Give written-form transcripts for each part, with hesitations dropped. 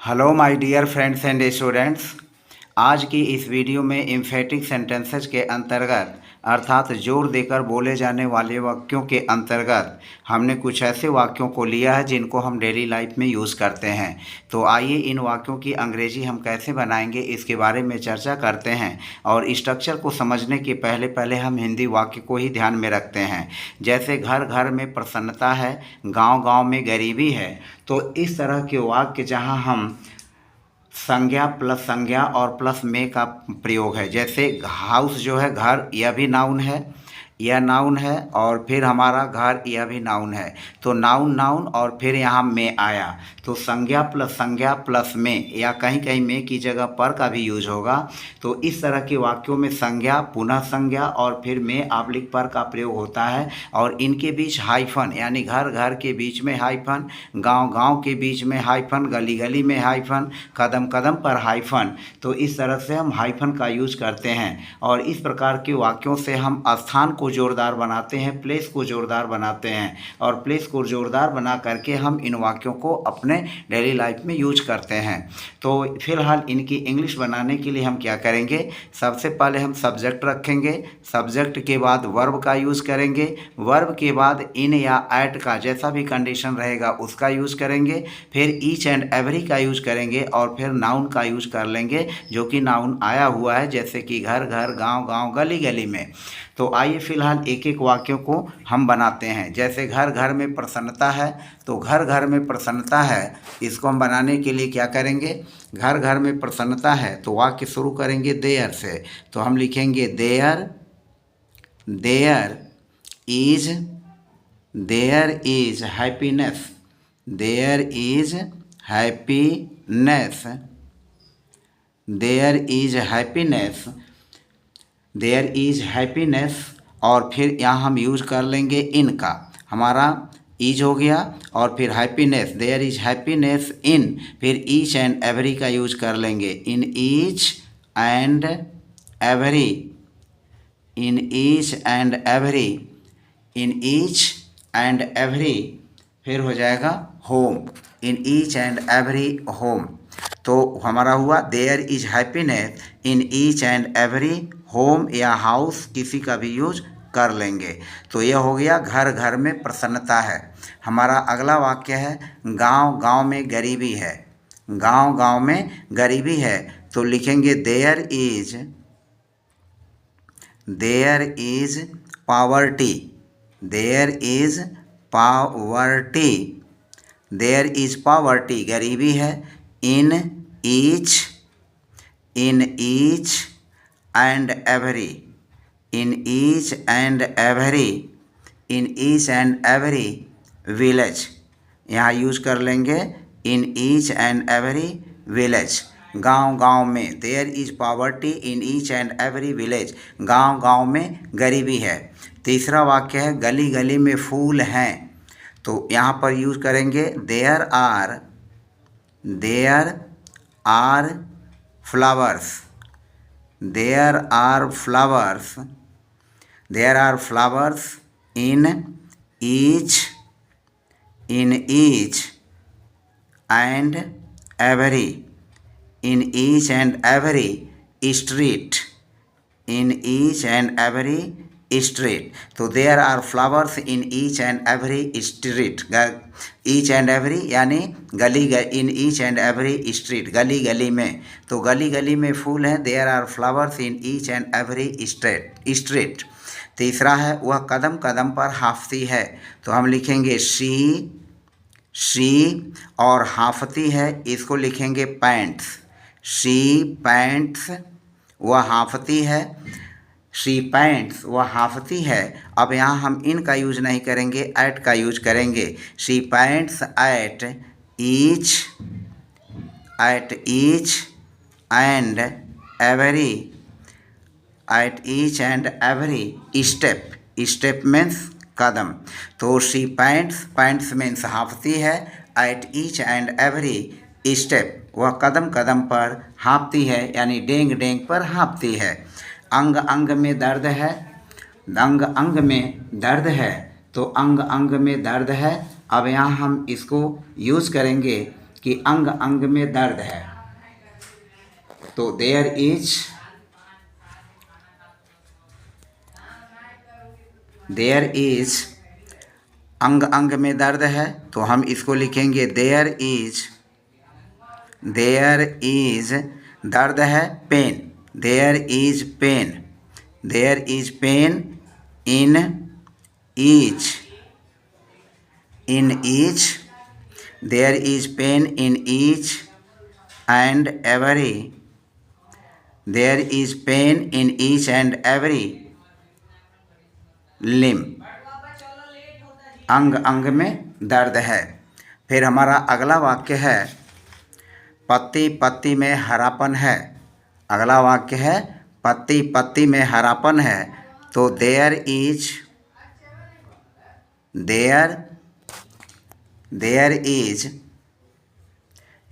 Hello my dear friends and students. आज की इस वीडियो में एम्फेटिक सेंटेंसेस के अंतर्गत अर्थात जोर देकर बोले जाने वाले वाक्यों के अंतर्गत हमने कुछ ऐसे वाक्यों को लिया है जिनको हम डेली लाइफ में यूज़ करते हैं। तो आइए इन वाक्यों की अंग्रेजी हम कैसे बनाएंगे इसके बारे में चर्चा करते हैं। और स्ट्रक्चर को समझने के पहले हम हिंदी वाक्य को ही ध्यान में रखते हैं। जैसे घर घर में प्रसन्नता है, गांव गांव में गरीबी है। तो इस तरह के वाक्य जहां हम संज्ञा प्लस संज्ञा और प्लस में का प्रयोग है। जैसे हाउस जो है घर, यह भी नाउन है, यह नाउन है, और फिर हमारा घर यह भी नाउन है। तो नाउन नाउन और फिर यहाँ में आया, तो संज्ञा प्लस में, या कहीं कहीं में की जगह पर का भी यूज होगा। तो इस तरह के वाक्यों में संज्ञा पुनः संज्ञा और फिर में आबलिक पर का प्रयोग होता है। और इनके बीच हाइफन, यानी घर घर के बीच में हाइफन, गांव गांव के बीच में हाइफन, गली गली में हाइफन, कदम कदम पर हाइफन। तो इस तरह से हम हाइफन का यूज करते हैं। और इस प्रकार के वाक्यों से हम स्थान को जोरदार बनाते हैं, प्लेस को जोरदार बनाते हैं, और प्लेस को जोरदार बना करके हम इन वाक्यों को अपने डेली लाइफ में यूज करते हैं। तो फिलहाल इनकी इंग्लिश बनाने के लिए हम क्या करेंगे, सबसे पहले हम सब्जेक्ट रखेंगे, सब्जेक्ट के बाद वर्ब का यूज़ करेंगे, वर्ब के बाद इन या एट का जैसा भी कंडीशन रहेगा उसका यूज़ करेंगे, फिर ईच एंड एवरी का यूज़ करेंगे, और फिर नाउन का यूज़ कर लेंगे जो कि नाउन आया हुआ है, जैसे कि घर घर, गांव गांव, गली गली में। तो आइए फिलहाल एक एक वाक्यों को हम बनाते हैं। जैसे घर घर में प्रसन्नता है, तो घर घर में प्रसन्नता है, इसको हम बनाने के लिए क्या करेंगे, घर घर में प्रसन्नता है तो वाक्य शुरू करेंगे देयर से। तो हम लिखेंगे there, there is happiness, there is happiness, there is happiness, there is happiness. और फिर यहाँ हम यूज कर लेंगे इन का, हमारा ईज हो गया, और फिर happiness, there is happiness in, फिर ईच एंड एवरी का यूज कर लेंगे, in each and every, in each and every, in each and every. फिर हो जाएगा home, in each and every home. तो हमारा हुआ there is happiness in each and every home, या हाउस किसी का भी यूज कर लेंगे। तो यह हो गया घर घर में प्रसन्नता है। हमारा अगला वाक्य है गांव गांव में गरीबी है, गांव गांव में गरीबी है। तो लिखेंगे there is poverty, there is poverty, there is poverty गरीबी है, in each and every, in each and every, in each and every village, यहाँ यूज कर लेंगे in each and every village. गांव गांव में, there is poverty in each and every village, गांव गांव में गरीबी है। तीसरा वाक्य है गली गली में फूल हैं, तो यहाँ पर यूज करेंगे there are flowers, there are flowers, there are flowers in each and every, in each and every street, in each and every street. तो there are flowers in each and every street, each and every यानी गली, in each and every street गली गली में, तो गली गली में फूल हैं, there are flowers in each and every street. तीसरा है वह कदम कदम पर हांफती है, तो हम लिखेंगे शी और हांफती है, इसको लिखेंगे पैंट्स, शी पैंट्स वह हांफती है, शी पैंट्स वह हांफती है। अब यहाँ हम इन का यूज नहीं करेंगे, एट का यूज करेंगे, she pants at each and every, at each and every step, step means कदम। तो शी पैंट्स मीन्स हांफती है, at each and every step वह कदम कदम पर हाँफती है, यानी डेंग डेंग पर हाँफती है। अंग अंग में दर्द है, अंग अंग में दर्द है, तो अंग अंग में दर्द है। अब यहाँ हम इसको यूज़ करेंगे कि अंग अंग में दर्द है, तो देयर इज अंग अंग में दर्द है, तो हम इसको लिखेंगे देयर इज दर्द है, pain, there is pain in each there is pain in each and every there is pain in each and every limb, अंग अंग में दर्द है। फिर हमारा अगला वाक्य है पत्ती पत्ती में हरापन है। अगला वाक्य है पत्ती पत्ती में हरापन है, तो देयर इज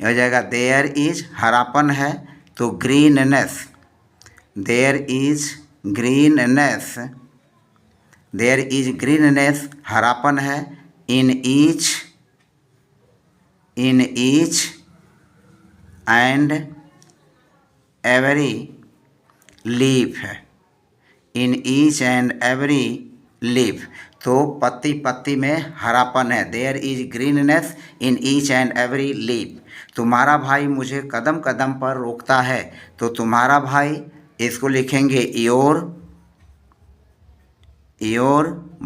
हो जाएगा देयर इज हरापन है, तो ग्रीननेस, देयर इज ग्रीननेस हरापन है, in each and every leaf है, in each and every leaf, तो पत्ती पत्ती में हरापन है, there is greenness in each and every leaf. तुम्हारा भाई मुझे कदम कदम पर रोकता है, तो तुम्हारा भाई इसको लिखेंगे your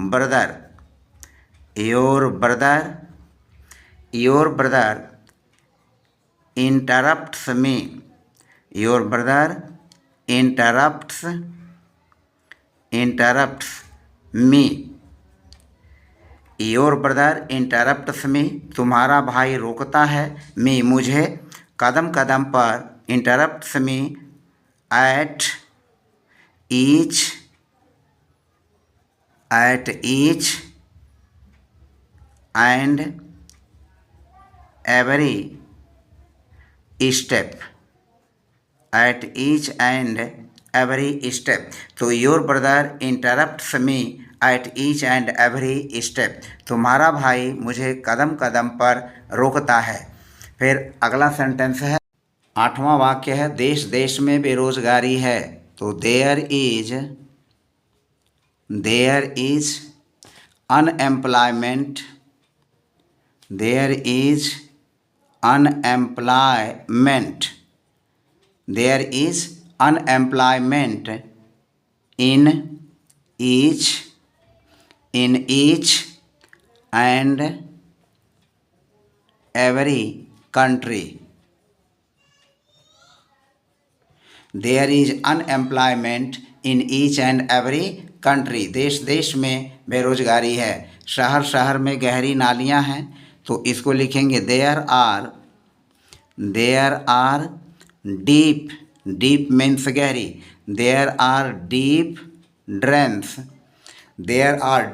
brother interrupts me, your brother interrupts me, your brother interrupts me, तुम्हारा भाई रोकता है, मी मुझे, कदम कदम पर, interrupts me at each and every step, at each and every step, तो your brother interrupts me at each and every step, तुम्हारा भाई मुझे कदम कदम पर रोकता है। फिर अगला सेंटेंस है, 8वां वाक्य है देश देश में बेरोजगारी है, तो there is unemployment, there is unemployment in each and every country, there is unemployment in each and every country, देश देश में बेरोजगारी है, शहर शहर में गहरी नालियां हैं, तो इसको लिखेंगे देयर आर डीप मीन्स गहरी, देयर आर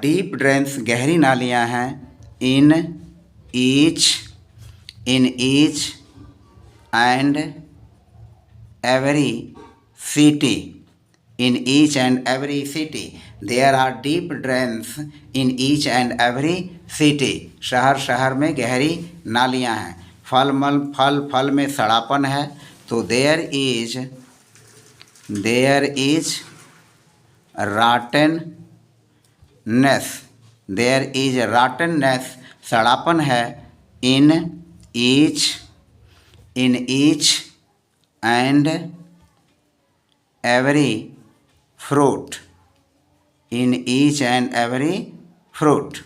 डीप ड्रेन्स गहरी नालियां हैं, इन each and every city, in each and every city, there are deep drains in each and every city, शहर शहर में गहरी नालियां हैं। फल में सड़ापन है, तो देयर इज रॉटननेस सड़ापन है, in each and every fruit, in each and every fruit,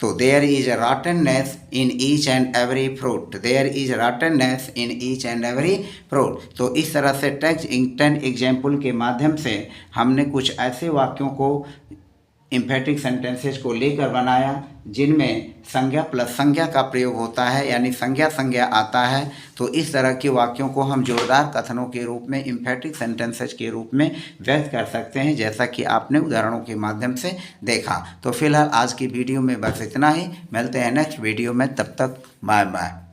तो there is a rottenness in each and every fruit, there is rottenness in each and every fruit। तो इस तरह से टेक्स्ट 10 एग्जाम्पल के माध्यम से हमने कुछ ऐसे वाक्यों को इम्फेटिक सेंटेंसेस को लेकर बनाया जिनमें संज्ञा प्लस संज्ञा का प्रयोग होता है, यानी संज्ञा आता है। तो इस तरह के वाक्यों को हम जोरदार कथनों के रूप में इम्फेटिक सेंटेंसेस के रूप में व्यक्त कर सकते हैं, जैसा कि आपने उदाहरणों के माध्यम से देखा। तो फिलहाल आज की वीडियो में बस इतना ही, मिलते हैं नेक्स्ट वीडियो में, तब तक बाय बाय।